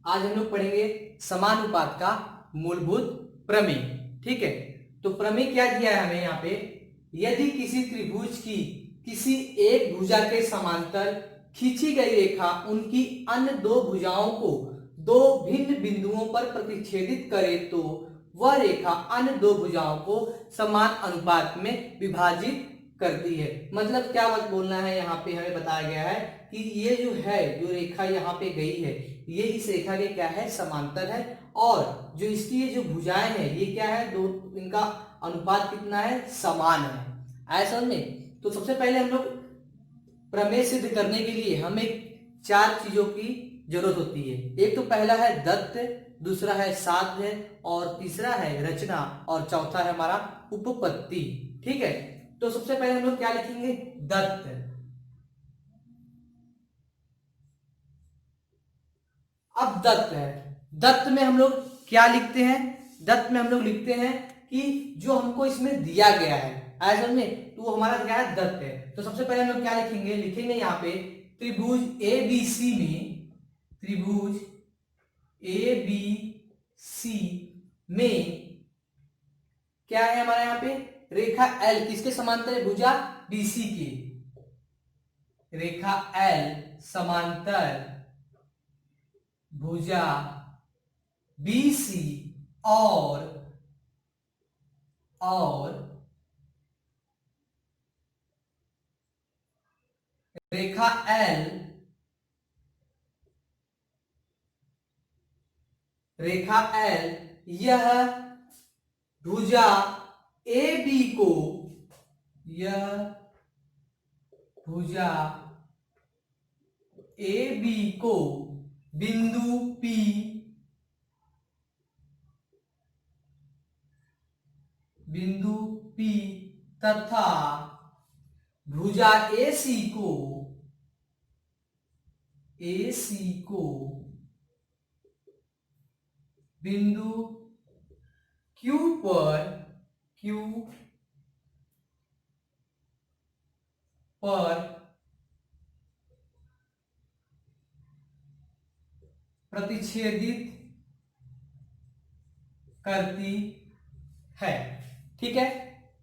आज हम लोग पढ़ेंगे समानुपात का मूलभूत प्रमेय। ठीक है, तो प्रमेय क्या दिया है हमें यहाँ पे, यदि किसी त्रिभुज की किसी एक भुजा के समांतर खींची गई रेखा उनकी अन्य दो भुजाओं को दो भिन्न बिंदुओं पर प्रतिच्छेदित करे तो वह रेखा अन्य दो भुजाओं को समान अनुपात में विभाजित करती है। मतलब क्या बात बोलना है, यहाँ पे हमें बताया गया है कि ये जो है, जो रेखा यहाँ पे गई है, ये इस रेखा के क्या है, समांतर है, और जो इसकी ये जो भुजाएं हैं ये क्या है, दो, इनका अनुपात कितना है, समान है। ऐसा में तो सबसे पहले हम लोग प्रमेय सिद्ध करने के लिए हमें चार चीजों की जरूरत होती है। एक तो पहला है दत्त, दूसरा है साध्य, और तीसरा है रचना, और चौथा है हमारा उपपत्ति। ठीक है, तो सबसे पहले हम लोग क्या लिखेंगे, दत्त। अब दत्त है, दत्त में हम लोग क्या लिखते हैं, दत्त में हम लोग लिखते हैं कि जो हमको इसमें दिया गया है, ऐसा में तो वो हमारा क्या है, दत्त है। तो सबसे पहले हम लोग क्या लिखेंगे, लिखेंगे यहाँ पे त्रिभुज ए बी सी में, त्रिभुज ए बी सी में क्या है हमारा यहाँ पे, रेखा एल किसके समांतर है, भुजा बीसी की, रेखा एल समांतर भुजा बीसी और रेखा एल, रेखा एल यह भुजा ए बी को, यह भुजा ए बी को बिंदु P तथा भुजा AC को बिंदु Q पर प्रतिच्छेदित करती है। ठीक है,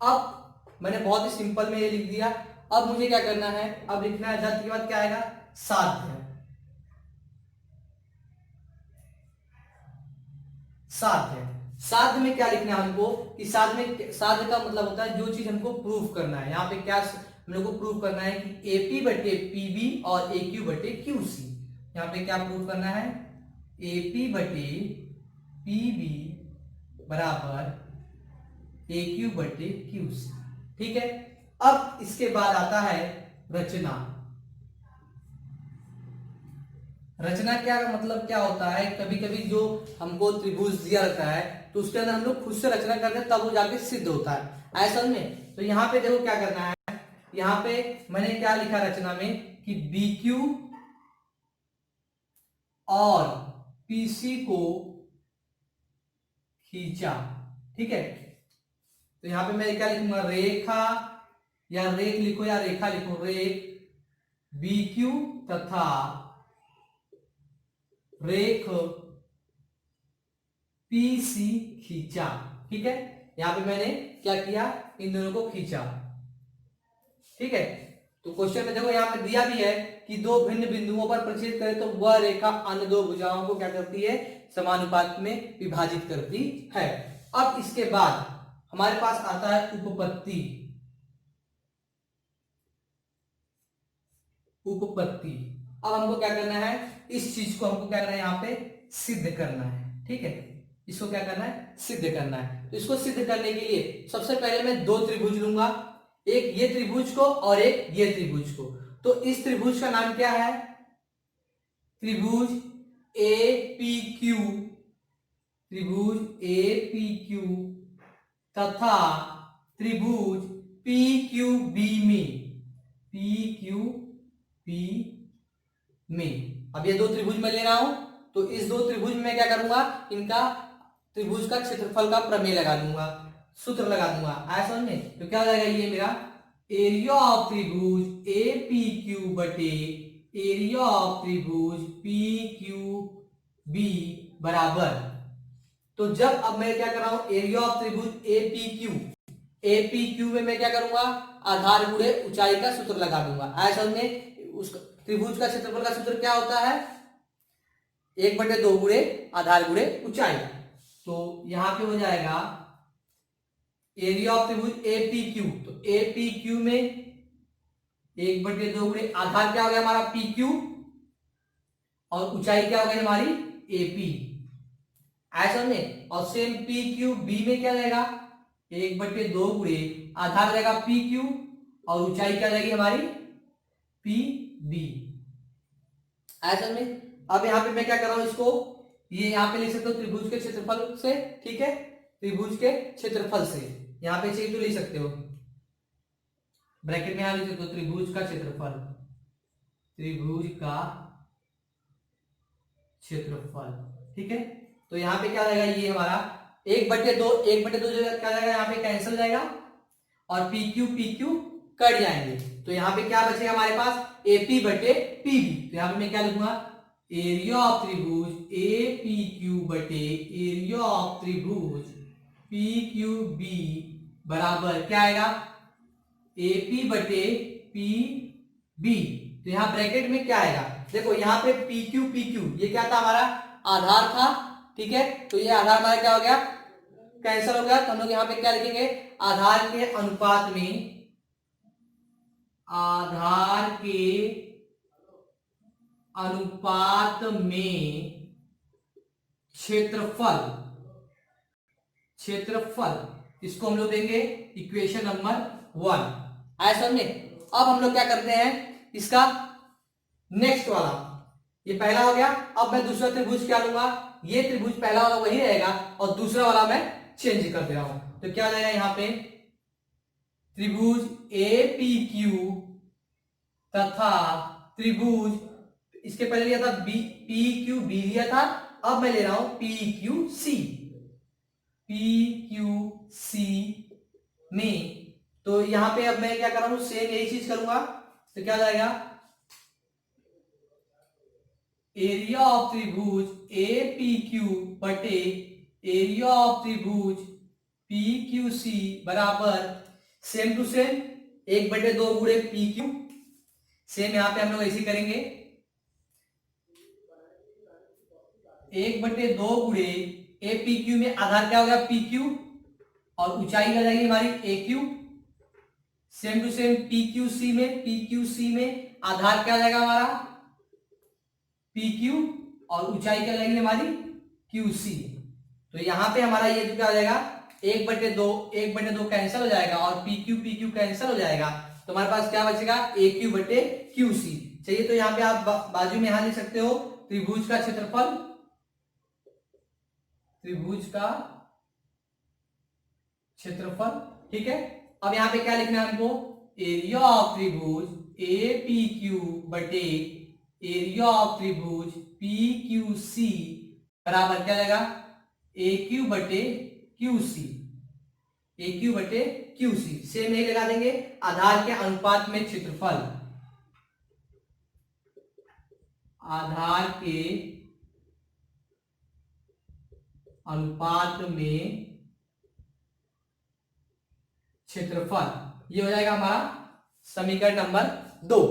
अब मैंने बहुत ही सिंपल में ये लिख दिया। अब मुझे क्या करना है, अब लिखना है दत्त के बाद क्या आएगा, साध्य। साध्य में क्या लिखना है हमको, कि साध्य का मतलब होता है जो चीज हमको प्रूव करना है। यहाँ पे क्या हम लोग को प्रूव करना है कि AP बटे PB और AQ बटे QC। यहाँ पे क्या प्रूव करना है, AP बटे PB बराबर AQ बटे QC। ठीक है, अब इसके बाद आता है रचना। रचना क्या मतलब क्या होता है, कभी कभी जो हमको त्रिभुज दिया रहता है तो उसके अंदर हम लोग खुद से रचना करते हैं, तब वो जाके सिद्ध होता है। ऐसा में तो यहाँ पे देखो क्या करना है, यहाँ पे मैंने क्या लिखा रचना में कि BQ और PC को खींचा। ठीक है, तो यहाँ पे मैं क्या लिखूंगा, रेखा, या रेख लिखो या रेखा लिखो, रेख BQ तथा रेख PC खींचा। ठीक है, यहां पे मैंने क्या किया, इन दोनों को खींचा। ठीक है, तो क्वेश्चन में देखो यहां पे दिया भी है कि दो भिन्न बिंदुओं पर प्रतिच्छेद करे तो वह रेखा अन्य दो भुजाओं को क्या करती है, समानुपात में विभाजित करती है। अब इसके बाद हमारे पास आता है उपपत्ति। अब हमको क्या करना है, इस चीज को हमको क्या करना है, यहाँ पे सिद्ध करना है। ठीक है, इसको क्या करना है, सिद्ध करना है। तो इसको सिद्ध करने के लिए सबसे पहले मैं दो त्रिभुज लूंगा, एक ये त्रिभुज को और एक ये त्रिभुज को। तो इस त्रिभुज का नाम क्या है, त्रिभुज APQ, त्रिभुज APQ तथा त्रिभुज PQB में अब ये दो त्रिभुज मैं ले रहा हूं, तो इस दो त्रिभुज में क्या करूंगा, इनका त्रिभुज का क्षेत्रफल का प्रमेय लगा दूंगा, सूत्र लगा दूंगा। ऐसा में तो क्या हो जाएगा, ये मेरा एरिया ऑफ त्रिभुज APQ बटे एरिया ऑफ त्रिभुज PQB बी बराबर, तो जब अब मैं क्या कर रहा हूं, एरिया ऑफ त्रिभुज एपीक्यू, एपीक्यू में मैं क्या करूंगा, आधार गुणे ऊंचाई का सूत्र लगा दूंगा। ऐसा में उस त्रिभुज का क्षेत्रफल का सूत्र क्या होता है, 1/2 गुणे आधार गुणे ऊंचाई। तो यहां पे हो जाएगा एरिया ऑफ त्रिभुज एपीक्यू, तो एपीक्यू में 1/2 गुणे आधार क्या हो गया हमारा पीक्यू, और ऊंचाई क्या हो गई हमारी एपी, ऐसा में। और सेम पी क्यू बी में क्या रहेगा, 1/2 गुणे आधार रहेगा पी क्यू, और ऊंचाई क्या रहेगी हमारी पी बी, ऐसा में। अब यहां पे मैं क्या कर रहा हूं, इसको ये यहां पे लिख सकते हो त्रिभुज के क्षेत्रफल से, ठीक है, त्रिभुज के क्षेत्रफल से यहां पे चाहिए तो लिख सकते हो, ब्रैकेट में यहां लिख सकते हो त्रिभुज का क्षेत्रफल, त्रिभुज का क्षेत्रफल, ठीक है। तो यहाँ पे क्या रहेगा, ये हमारा 1/2 जो क्या रहेगा यहाँ पे कैंसिल जाएगा, और पी क्यू कट जाएंगे, तो यहाँ पे क्या बचेगा हमारे पास एपी बटे पीबी। तो यहाँ पे मैं क्या लिखूंगा, एरिया ऑफ त्रिभुज ए पी क्यू बटे एरिया ऑफ त्रिभुज पी क्यू बी बराबर क्या आएगा, एपी बटे पी बी। तो यहाँ ब्रैकेट में क्या आएगा, देखो यहाँ पे पी क्यू ये क्या था हमारा आधार था, ठीक है, तो ये आधार हमारा क्या हो गया, कैंसिल हो गया। तो हम लोग यहाँ पे क्या लिखेंगे, आधार के अनुपात में, आधार के अनुपात में क्षेत्रफल, क्षेत्रफल इसको हम लोग देंगे इक्वेशन नंबर 1, ऐसा हमने। अब हम लोग क्या करते हैं, इसका नेक्स्ट वाला, ये पहला हो गया, अब मैं दूसरा त्रिभुज क्या लूंगा, ये त्रिभुज पहला वाला वही रहेगा और दूसरा वाला मैं चेंज कर दे रहा हूं। तो क्या जाएगा यहाँ पे, त्रिभुज ए पी क्यू तथा त्रिभुज, इसके पहले लिया था बी पी क्यू बी लिया था, अब मैं ले रहा हूं पी क्यू सी, में। तो यहां पे अब मैं क्या कर रहा हूं, सेम यही चीज करूंगा, तो क्या जाएगा, एरिया ऑफ त्रिभुज ए पी क्यू बटे एरिया ऑफ त्रिभुज पी क्यू सी बराबर सेम टू सेम 1/2 गुणे पी क्यू, सेम यहां पे हम लोग ऐसे करेंगे, 1/2 गुणे ए पी क्यू में आधार क्या हो गया पी क्यू, और ऊंचाई क्या जाएगी हमारी A Q, same to same P Q C में आधार क्या जाएगा हमारा पी क्यू, और ऊंचाई क्या जाएगी हमारी क्यू सी। तो यहां पे हमारा ये क्या हो जाएगा, 1/2 कैंसिल हो जाएगा, और पी क्यू कैंसिल हो जाएगा, तो हमारे पास क्या बचेगा, ए क्यू बटे क्यू सी। चाहिए तो यहाँ पे आप बाजू में यहां लिख सकते हो त्रिभुज का क्षेत्रफल, त्रिभुज का क्षेत्रफल, ठीक है। अब यहां पे क्या लिखना है हमको, एरिया ऑफ त्रिभुज ए पी क्यू बटे एरिया ऑफ त्रिभुज पी क्यू सी बराबर क्या जाएगा, ए क्यू बटे क्यू सी, ए क्यू बटे क्यू सी। सेम यही लगा देंगे, आधार के अनुपात में क्षेत्रफल, आधार के अनुपात में क्षेत्रफल, ये हो जाएगा हमारा समीकरण नंबर 2।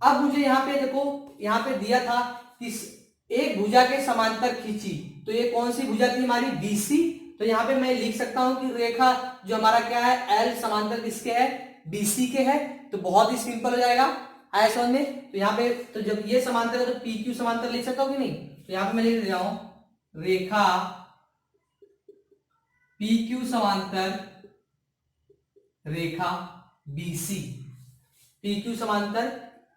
अब मुझे यहां पे देखो, यहां पे दिया था कि एक भुजा के समांतर खींची, तो ये कौन सी भुजा थी हमारी बीसी। तो यहां पे मैं लिख सकता हूं कि रेखा जो हमारा क्या है एल समांतर किसके है, बीसी के है। तो बहुत ही सिंपल हो जाएगा ऐसा में। तो यहाँ पे तो जब ये समांतर है तो पी क्यू समांतर लिख सकता हूं कि नहीं, तो यहां पे मैं लिख रहा हूं रेखा पी क्यू समांतर रेखा बीसी, पी क्यू समांतर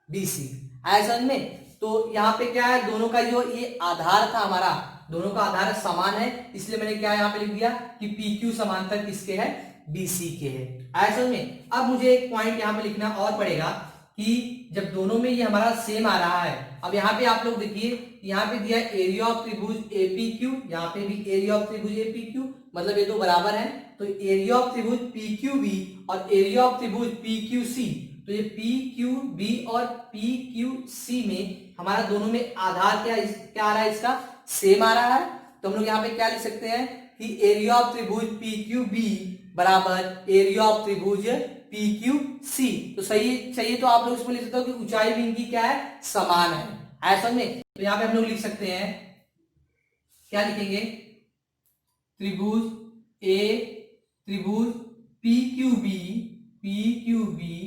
बीसी ऐसा में। तो यहाँ पे क्या है, दोनों का जो ये आधार था हमारा, दोनों का आधार समान है, इसलिए मैंने क्या यहाँ पे लिख दिया कि पी क्यू समांतर किसके है, बीसी के है ऐसा में। अब मुझे एक पॉइंट यहाँ पे लिखना और पड़ेगा कि जब दोनों में ये हमारा सेम आ रहा है, अब यहाँ पे आप लोग देखिए, यहाँ पे दिया एरिया ऑफ त्रिभुज एपी क्यू, यहाँ पे भी एरिया ऑफ त्रिभुज एपी क्यू, मतलब ये दो बराबर है। तो एरिया ऑफ त्रिभुज पी क्यू बी और एरिया ऑफ त्रिभुज पी क्यू सी, तो ये पी क्यू बी और पी क्यू सी में हमारा दोनों में आधार क्या आ रहा है, इसका सेम आ रहा है। तो हम लोग यहाँ पे क्या लिख सकते हैं कि एरिया ऑफ त्रिभुज पी क्यू बी बराबर एरिया ऑफ त्रिभुज पी क्यू सी। तो सही चाहिए तो आप लोग इसमें लिख सकते हो कि ऊंचाई भी इनकी क्या है, समान है समझ में। तो यहाँ पे हम लोग लिख सकते हैं, क्या लिखेंगे, त्रिभुज ए त्रिभुज पी क्यू बी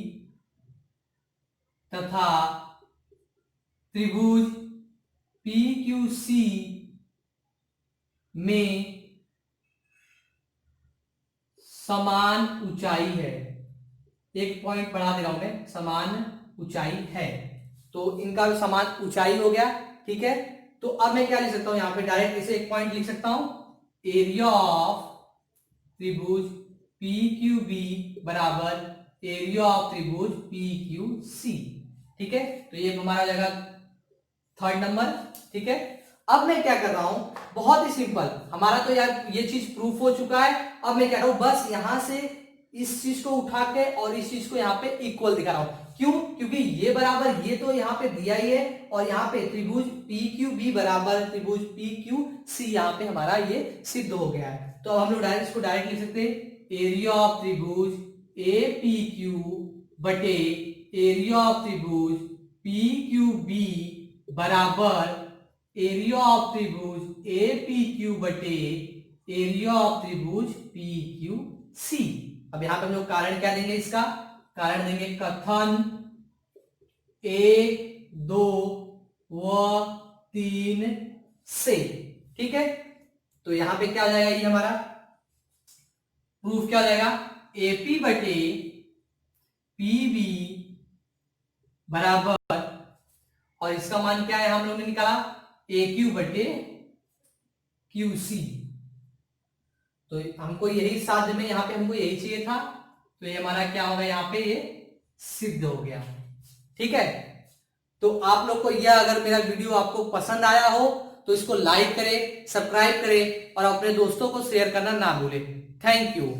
तथा त्रिभुज पी क्यू सी में समान ऊंचाई है। एक पॉइंट बढ़ा दे रहा हूं मैं, समान ऊंचाई है। तो इनका भी समान ऊंचाई हो गया, ठीक है। तो अब मैं क्या लिख सकता हूं यहाँ पे, डायरेक्ट इसे एक पॉइंट लिख सकता हूं, एरिया ऑफ त्रिभुज पी क्यू बी बराबर एरिया ऑफ त्रिभुज पी क्यू सी, ठीक है। तो ये हमारा जाएगा थर्ड नंबर, ठीक है। अब मैं क्या कर रहा हूं, बहुत ही सिंपल, हमारा तो यार ये चीज प्रूफ हो चुका है। अब मैं कह रहा हूं बस यहां से इस चीज को उठा के और इस चीज को यहाँ पे इक्वल दिखा रहा हूं। क्यों? क्योंकि ये बराबर ये तो यहाँ पे दिया ही है, और यहाँ पे त्रिभुज पी क्यू बी बराबर त्रिभुज पी क्यू सी यहाँ पे हमारा ये सिद्ध हो गया है। तो अब हम लोग डायरेक्ट इसको डायरेक्ट लिख सकते हैं, एरिया ऑफ त्रिभुज ए पी क्यू बटे एरिया ऑफ त्रिभुज पी क्यू बी बराबर एरिया ऑफ त्रिभुज ए पी क्यू बटे एरिया ऑफ त्रिभुज पी क्यू सी। अब यहां पे हम लोग कारण क्या देंगे, इसका कारण देंगे कथन 1, 2 व 3 से, ठीक है। तो यहां पे क्या हो जाएगा, ये हमारा प्रूफ क्या हो जाएगा, एपी बटे पीबी बराबर, और इसका मान क्या है हम लोग ने निकाला, ए क्यू बटे क्यू सी। तो हमको यही साध्य में यहाँ पे हमको यही चाहिए था। तो ये हमारा क्या होगा, यहाँ पे ये सिद्ध हो गया, ठीक है। तो आप लोग को यह अगर मेरा वीडियो आपको पसंद आया हो तो इसको लाइक करें, सब्सक्राइब करें और अपने दोस्तों को शेयर करना ना भूलें। Thank you.